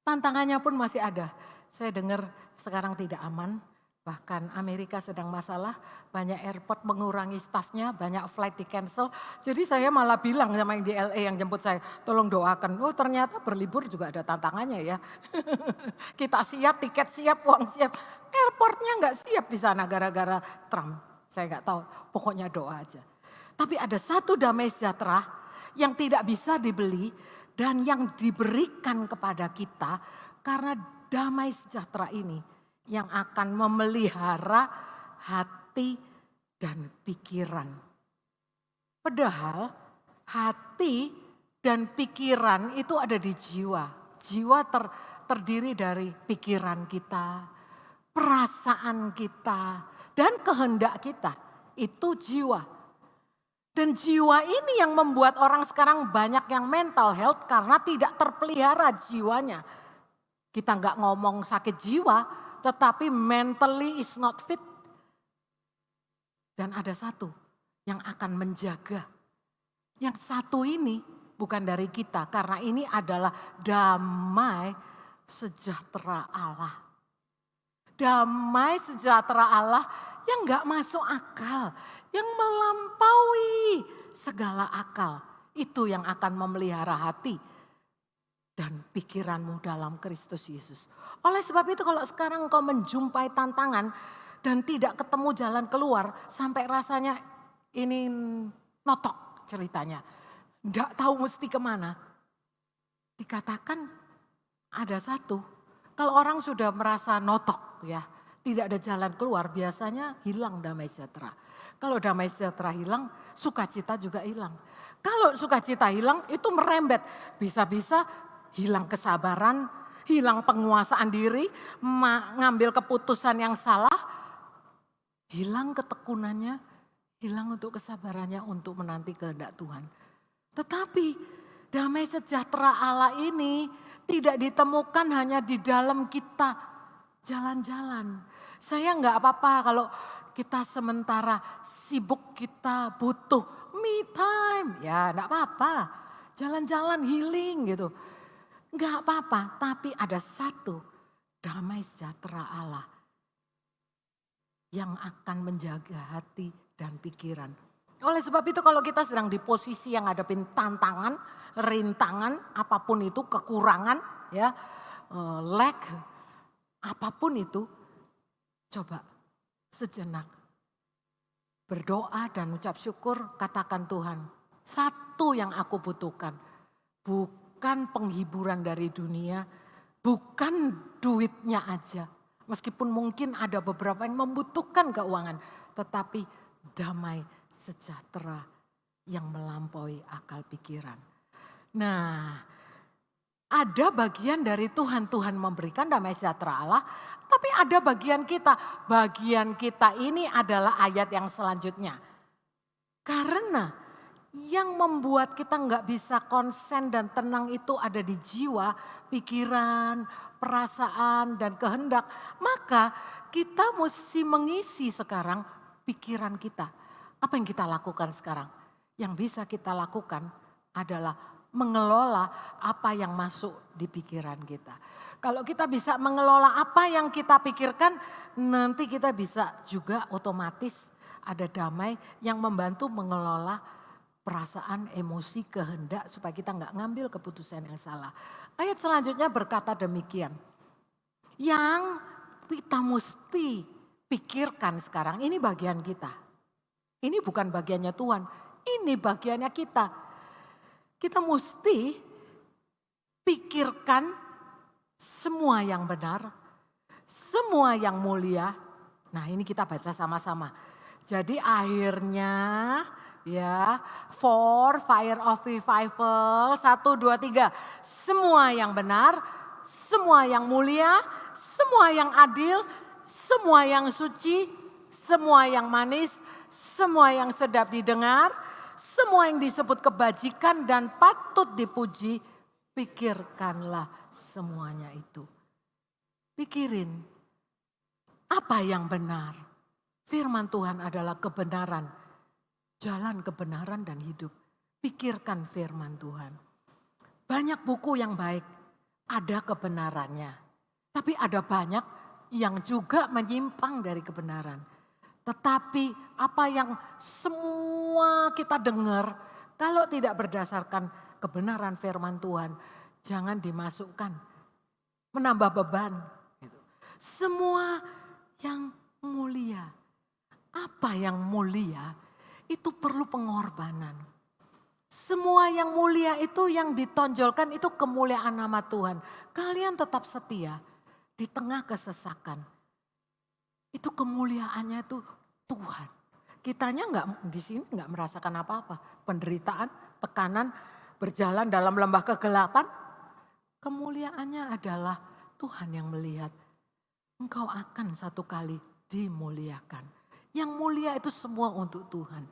Speaker 1: tantangannya pun masih ada. Saya dengar sekarang tidak aman, bahkan Amerika sedang masalah, banyak airport mengurangi staffnya, banyak flight di cancel. Jadi saya malah bilang sama yang di LA yang jemput saya, tolong doakan. Oh ternyata berlibur juga ada tantangannya ya. Kita siap, tiket siap, uang siap. Airportnya nggak siap di sana gara-gara Trump. Saya nggak tahu, pokoknya doa aja. Tapi ada satu damai sejahtera yang tidak bisa dibeli dan yang diberikan kepada kita karena damai sejahtera ini yang akan memelihara hati dan pikiran. Padahal hati dan pikiran itu ada di jiwa. Jiwa terdiri dari pikiran kita, perasaan kita, dan kehendak kita. Itu jiwa. Dan jiwa ini yang membuat orang sekarang banyak yang mental health karena tidak terpelihara jiwanya. Kita nggak ngomong sakit jiwa, tetapi mentally is not fit. Dan ada satu yang akan menjaga, Yang satu ini bukan dari kita, karena ini adalah damai sejahtera Allah. Damai sejahtera Allah yang gak masuk akal, yang melampaui segala akal. Itu yang akan memelihara hati dan pikiranmu dalam Kristus Yesus. Oleh sebab itu kalau sekarang kau menjumpai tantangan dan tidak ketemu jalan keluar, sampai rasanya ini notok ceritanya. Tidak tahu mesti kemana. Dikatakan ada satu, kalau orang sudah merasa notok ya, tidak ada jalan keluar, biasanya hilang damai sejahtera. Kalau damai sejahtera hilang, sukacita juga hilang. Kalau sukacita hilang, itu merembet. Bisa-bisa hilang kesabaran, hilang penguasaan diri, ngambil keputusan yang salah, hilang ketekunannya, hilang untuk kesabarannya untuk menanti kehendak Tuhan. Tetapi damai sejahtera Allah ini tidak ditemukan hanya di dalam kita jalan-jalan. Saya enggak apa-apa kalau kita sementara sibuk, kita butuh me time. Ya enggak apa-apa, jalan-jalan healing gitu. Enggak apa-apa, tapi ada satu damai sejahtera Allah yang akan menjaga hati dan pikiran. Oleh sebab itu kalau kita sedang di posisi yang hadapin tantangan, rintangan, apapun itu, kekurangan, ya, lack, apapun itu, coba sejenak berdoa dan ucap syukur, katakan Tuhan, satu yang aku butuhkan, bukan penghiburan dari dunia, bukan duitnya aja. Meskipun mungkin ada beberapa yang membutuhkan keuangan, tetapi damai sejahtera yang melampaui akal pikiran. Nah, ada bagian dari Tuhan memberikan damai sejahtera Allah, tapi ada bagian kita. Bagian kita ini adalah ayat yang selanjutnya. Karena yang membuat kita nggak bisa konsen dan tenang itu ada di jiwa, pikiran, perasaan dan kehendak. Maka kita mesti mengisi sekarang pikiran kita. Apa yang kita lakukan sekarang? Yang bisa kita lakukan adalah mengelola apa yang masuk di pikiran kita. Kalau kita bisa mengelola apa yang kita pikirkan, nanti kita bisa juga otomatis ada damai yang membantu mengelola perasaan, emosi, kehendak supaya kita nggak ngambil keputusan yang salah. Ayat selanjutnya berkata demikian. Yang kita mesti pikirkan sekarang, ini bagian kita. Ini bukan bagiannya Tuhan, ini bagiannya kita. Kita mesti pikirkan semua yang benar, semua yang mulia. Nah ini kita baca sama-sama. Jadi akhirnya ya, for fire of revival, 1, 2, 3. Semua yang benar, semua yang mulia, semua yang adil, semua yang suci, semua yang manis, semua yang sedap didengar, semua yang disebut kebajikan dan patut dipuji, pikirkanlah semuanya itu. Pikirin apa yang benar. Firman Tuhan adalah kebenaran. Jalan kebenaran dan hidup. Pikirkan firman Tuhan. Banyak buku yang baik, ada kebenarannya. Tapi ada banyak yang juga menyimpang dari kebenaran. Tetapi apa yang semua kita dengar, kalau tidak berdasarkan kebenaran firman Tuhan, jangan dimasukkan. Menambah beban. Semua yang mulia. Apa yang mulia? Itu perlu pengorbanan. Semua yang mulia itu yang ditonjolkan itu kemuliaan nama Tuhan. Kalian tetap setia di tengah kesesakan. Itu kemuliaannya itu Tuhan. Kitanya di sini nggak merasakan apa-apa. Penderitaan, tekanan, berjalan dalam lembah kegelapan. Kemuliaannya adalah Tuhan yang melihat. Engkau akan satu kali dimuliakan. Yang mulia itu semua untuk Tuhan.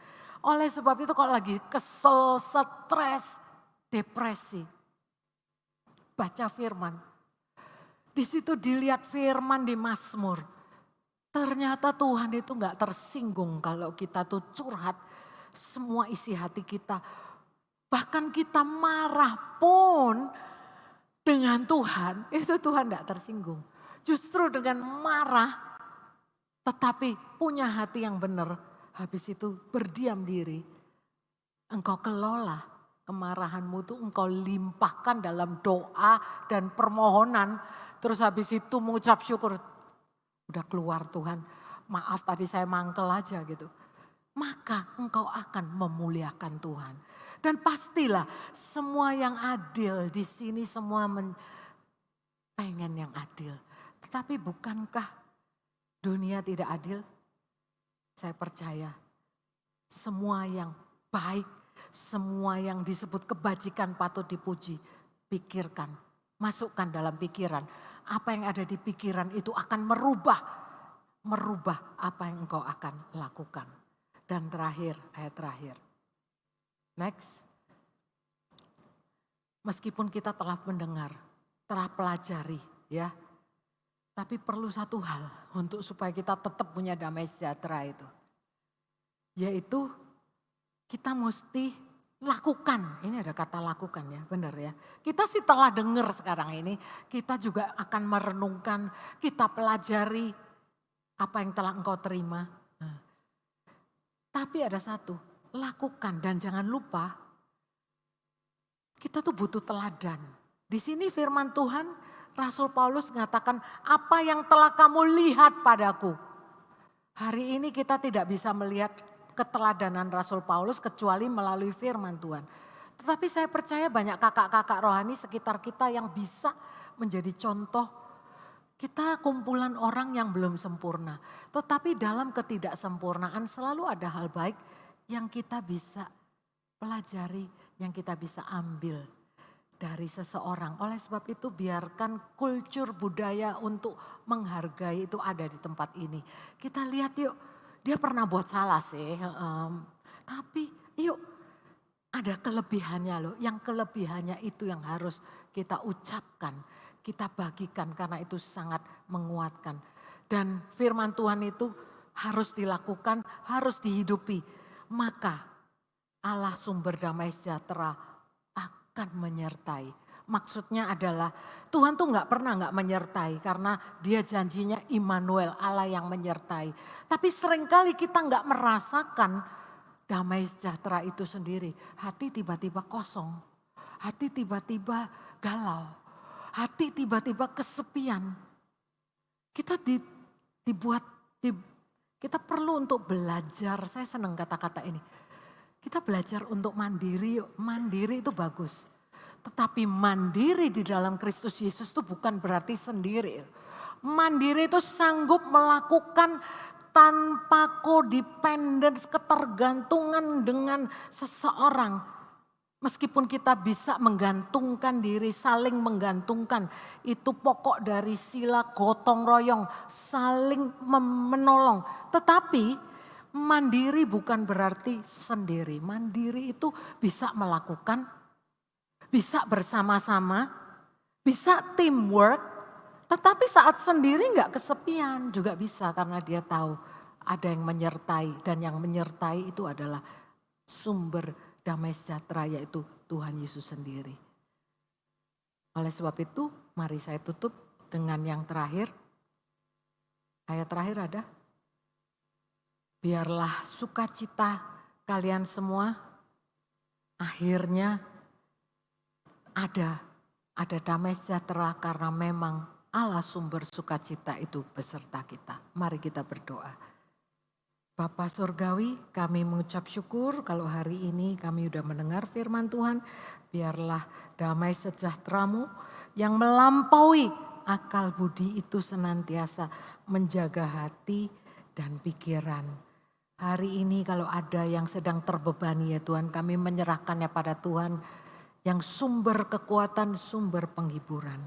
Speaker 1: Oleh sebab itu kalau lagi kesel, stres, depresi, baca firman. Di situ dilihat firman di Mazmur. Ternyata Tuhan itu gak tersinggung kalau kita tuh curhat semua isi hati kita. Bahkan kita marah pun dengan Tuhan, itu Tuhan tidak tersinggung. Justru dengan marah tetapi punya hati yang benar, habis itu berdiam diri. Engkau kelola kemarahanmu itu, engkau limpahkan dalam doa dan permohonan. Terus habis itu mengucap syukur. Udah keluar Tuhan, maaf tadi saya mangkel aja gitu. Maka engkau akan memuliakan Tuhan. Dan pastilah semua yang adil di sini semua pengen yang adil. Tetapi bukankah dunia tidak adil? Saya percaya semua yang baik, semua yang disebut kebajikan patut dipuji. Pikirkan, masukkan dalam pikiran. Apa yang ada di pikiran itu akan merubah apa yang engkau akan lakukan. Dan terakhir, ayat terakhir. Next. Meskipun kita telah mendengar, telah pelajari ya. Tapi perlu satu hal untuk supaya kita tetap punya damai sejahtera itu. Yaitu kita mesti lakukan. Ini ada kata lakukan ya, benar ya. Kita sih telah dengar sekarang ini. Kita juga akan merenungkan, kita pelajari apa yang telah engkau terima. Nah. Tapi ada satu, lakukan dan jangan lupa kita tuh butuh teladan. Di sini firman Tuhan, Rasul Paulus mengatakan apa yang telah kamu lihat padaku. Hari ini kita tidak bisa melihat keteladanan Rasul Paulus kecuali melalui firman Tuhan. Tetapi saya percaya banyak kakak-kakak rohani sekitar kita yang bisa menjadi contoh. Kita kumpulan orang yang belum sempurna. Tetapi dalam ketidaksempurnaan selalu ada hal baik yang kita bisa pelajari, yang kita bisa ambil dari seseorang. Oleh sebab itu biarkan kultur budaya untuk menghargai itu ada di tempat ini. Kita lihat yuk, dia pernah buat salah sih. Tapi yuk ada kelebihannya loh. Yang kelebihannya itu yang harus kita ucapkan, kita bagikan karena itu sangat menguatkan. Dan firman Tuhan itu harus dilakukan, harus dihidupi. Maka Allah sumber damai sejahtera akan menyertai. Maksudnya adalah Tuhan tuh gak pernah gak menyertai karena dia janjinya Immanuel, Allah yang menyertai. Tapi seringkali kita gak merasakan damai sejahtera itu sendiri. Hati tiba-tiba kosong, hati tiba-tiba galau, hati tiba-tiba kesepian. Kita kita perlu untuk belajar, saya senang kata-kata ini. Kita belajar untuk mandiri yuk, mandiri itu bagus. Tetapi mandiri di dalam Kristus Yesus itu bukan berarti sendiri. Mandiri itu sanggup melakukan tanpa codependence, ketergantungan dengan seseorang. Meskipun kita bisa menggantungkan diri, saling menggantungkan. Itu pokok dari sila gotong royong, saling menolong. Tetapi mandiri bukan berarti sendiri. Mandiri itu bisa melakukan, bisa bersama-sama, bisa teamwork. Tetapi saat sendiri enggak kesepian juga bisa karena dia tahu ada yang menyertai. Dan yang menyertai itu adalah sumber damai sejahtera yaitu Tuhan Yesus sendiri. Oleh sebab itu mari saya tutup dengan yang terakhir. Ayat terakhir ada. Biarlah sukacita kalian semua akhirnya ada damai sejahtera karena memang Allah sumber sukacita itu beserta kita. Mari kita berdoa. Bapa Surgawi, kami mengucap syukur kalau hari ini kami sudah mendengar firman Tuhan. Biarlah damai sejahtera-Mu yang melampaui akal budi itu senantiasa menjaga hati dan pikiran. Hari ini kalau ada yang sedang terbebani ya Tuhan, kami menyerahkannya pada Tuhan yang sumber kekuatan, sumber penghiburan.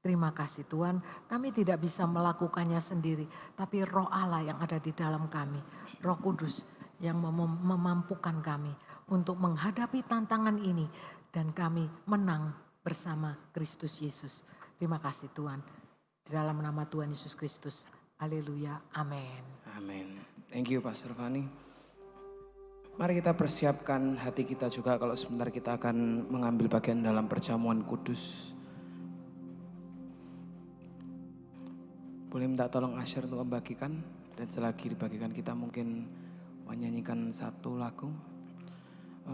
Speaker 1: Terima kasih Tuhan, kami tidak bisa melakukannya sendiri, tapi Roh Allah yang ada di dalam kami, Roh Kudus yang memampukan kami untuk menghadapi tantangan ini dan kami menang bersama Kristus Yesus. Terima kasih Tuhan, di dalam nama Tuhan Yesus Kristus. Haleluya, amin.
Speaker 4: Amin. Thank you Pastor Fani. Mari kita persiapkan hati kita juga kalau sebentar kita akan mengambil bagian dalam perjamuan kudus. Boleh minta tolong Asher untuk membagikan, dan selagi dibagikan kita mungkin menyanyikan satu lagu.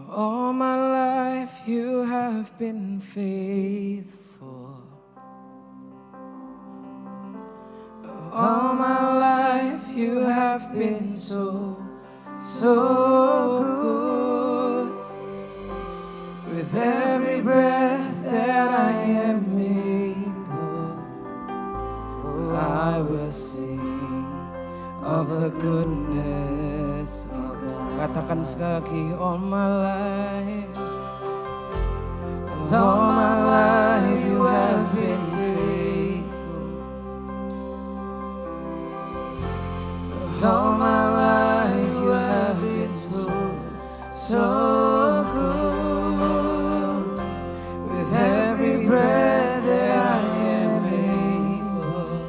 Speaker 4: All my life you have been faithful. All my life you have been so good. With every breath that I am able, I will sing of the goodness of God. Katakan sekali lagi, all my life, all my life you have been faithful. All my life you have been so good. With every breath that I am able,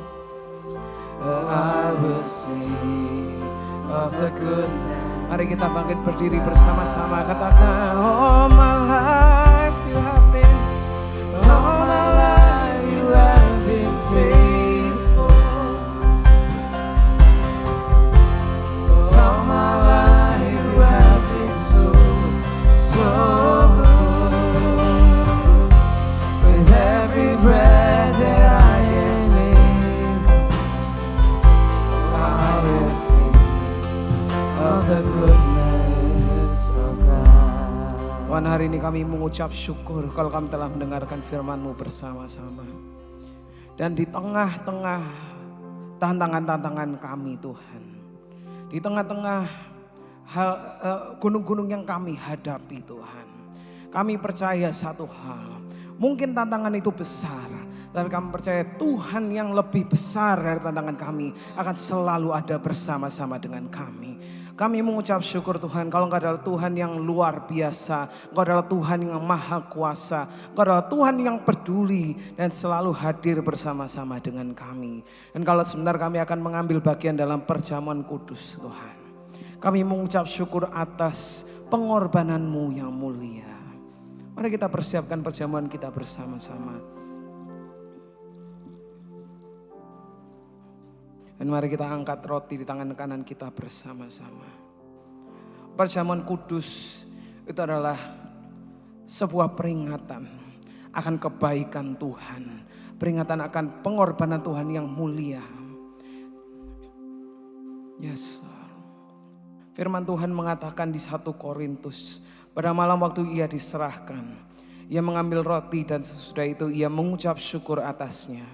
Speaker 4: I will sing of the goodness. Mari kita bangkit berdiri bersama-sama, katakan, all my life you have been, all my life you have been faithful. All my life you have been so good. With every breath that I am able, I will sing of the goodness of God. Tuhan, hari ini kami mengucap syukur kalau kami telah mendengarkan firman-Mu bersama-sama. Dan di tengah-tengah tantangan-tantangan kami Tuhan, di tengah-tengah hal gunung-gunung yang kami hadapi Tuhan, kami percaya satu hal, mungkin tantangan itu besar, tapi kami percaya Tuhan yang lebih besar dari tantangan kami akan selalu ada bersama-sama dengan kami. Kami mengucap syukur Tuhan, kalau Engkau adalah Tuhan yang luar biasa, Engkau adalah Tuhan yang maha kuasa, Engkau adalah Tuhan yang peduli dan selalu hadir bersama-sama dengan kami. Dan kalau sebentar kami akan mengambil bagian dalam perjamuan kudus Tuhan, kami mengucap syukur atas pengorbanan-Mu yang mulia. Mari kita persiapkan perjamuan kita bersama-sama. Dan mari kita angkat roti di tangan kanan kita bersama-sama. Perjamuan kudus itu adalah sebuah peringatan akan kebaikan Tuhan. Peringatan akan pengorbanan Tuhan yang mulia. Yes. Firman Tuhan mengatakan di 1 Korintus, pada malam waktu ia diserahkan, ia mengambil roti dan sesudah itu ia mengucap syukur atasnya.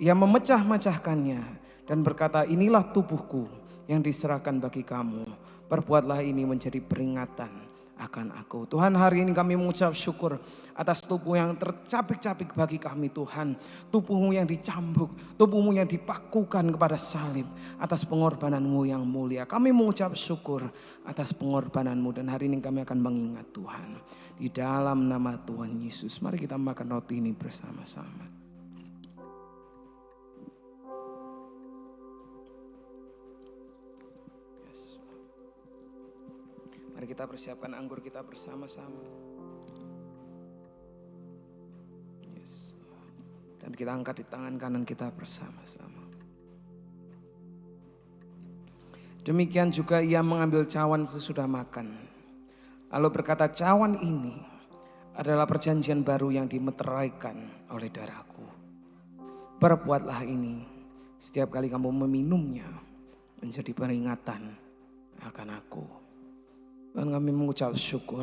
Speaker 4: Ia memecah-mecahkannya dan berkata, inilah tubuhku yang diserahkan bagi kamu. Perbuatlah ini menjadi peringatan akan aku. Tuhan, hari ini kami mengucap syukur atas tubuh yang tercapik-capik bagi kami Tuhan. Tubuhmu yang dicambuk, tubuhmu yang dipakukan kepada salib atas pengorbanan-Mu yang mulia. Kami mengucap syukur atas pengorbanan-Mu dan hari ini kami akan mengingat Tuhan. Di dalam nama Tuhan Yesus, mari kita makan roti ini bersama-sama. Mari kita persiapkan anggur kita bersama-sama. Yes. Dan kita angkat di tangan kanan kita bersama-sama. Demikian juga ia mengambil cawan sesudah makan. Lalu berkata, cawan ini adalah perjanjian baru yang dimeteraikan oleh darahku. Perbuatlah ini setiap kali kamu meminumnya menjadi peringatan akan aku. Dan kami mengucap syukur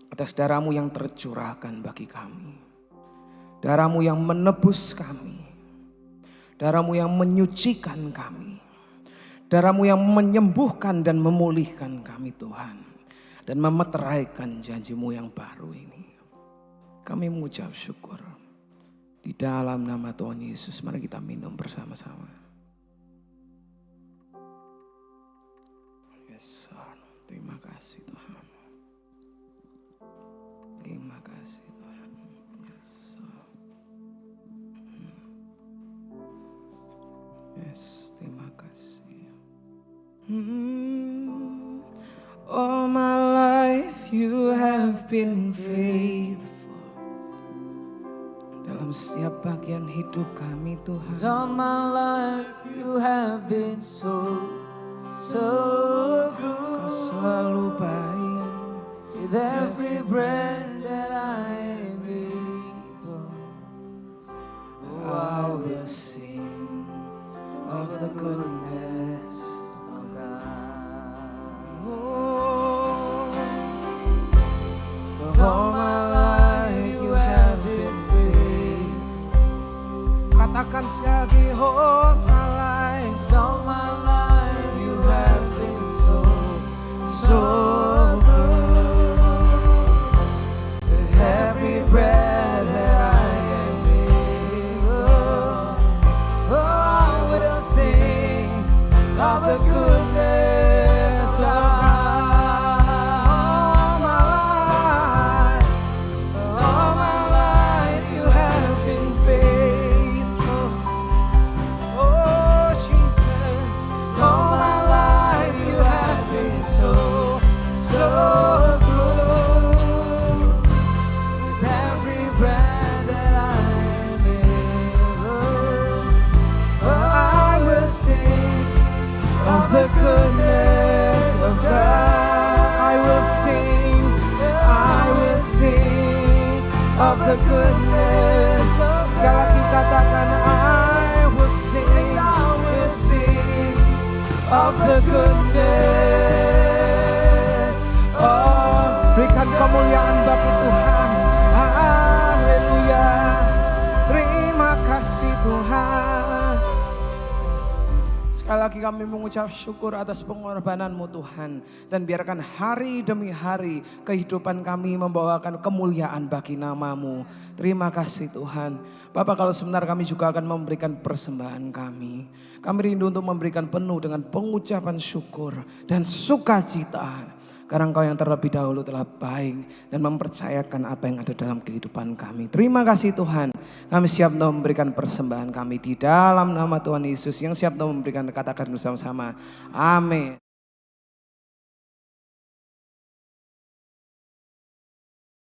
Speaker 4: atas darah-Mu yang tercurahkan bagi kami. Darah-Mu yang menebus kami. Darah-Mu yang menyucikan kami. Darah-Mu yang menyembuhkan dan memulihkan kami Tuhan. Dan memeteraikan janji-Mu yang baru ini. Kami mengucap syukur. Di dalam nama Tuhan Yesus, mari kita minum bersama-sama. Yes, terima kasih Tuhan. Terima kasih Tuhan. Yes. Yes, terima kasih. All my life you have been faithful. Dalam setiap bagian hidup kami Tuhan.
Speaker 6: All my life you have been so good.
Speaker 4: Kau selalu baik.
Speaker 6: With every breath that I am able,
Speaker 4: Oh, I will sing of the goodness
Speaker 6: of God.
Speaker 4: Oh, 'cause all my life you have been faithful. Katakan sekali, all my life,
Speaker 6: All my life
Speaker 4: you have been so good. With every breath that I am able, oh, I will sing of the goodness of God. All my life you have been faithful. Oh Jesus, all my life you have been so good. With every breath that I am able, oh, I will sing of the goodness of God. I will sing of the goodness. Sekali lagi katakan, I will sing of the goodness. Oh, berikan kemuliaan bagi Tuhan. Haleluya. Terima kasih Tuhan. Sekali lagi kami mengucap syukur atas pengorbanan-Mu Tuhan. Dan biarkan hari demi hari kehidupan kami membawakan kemuliaan bagi nama-Mu. Terima kasih Tuhan. Bapak, kalau sebentar kami juga akan memberikan persembahan kami. Kami rindu untuk memberikan penuh dengan pengucapan syukur dan sukacita. Karena Engkau yang terlebih dahulu telah baik dan mempercayakan apa yang ada dalam kehidupan kami. Terima kasih Tuhan. Kami siap untuk memberikan persembahan kami di dalam nama Tuhan Yesus. Yang siap untuk memberikan, katakan bersama-sama. Amin.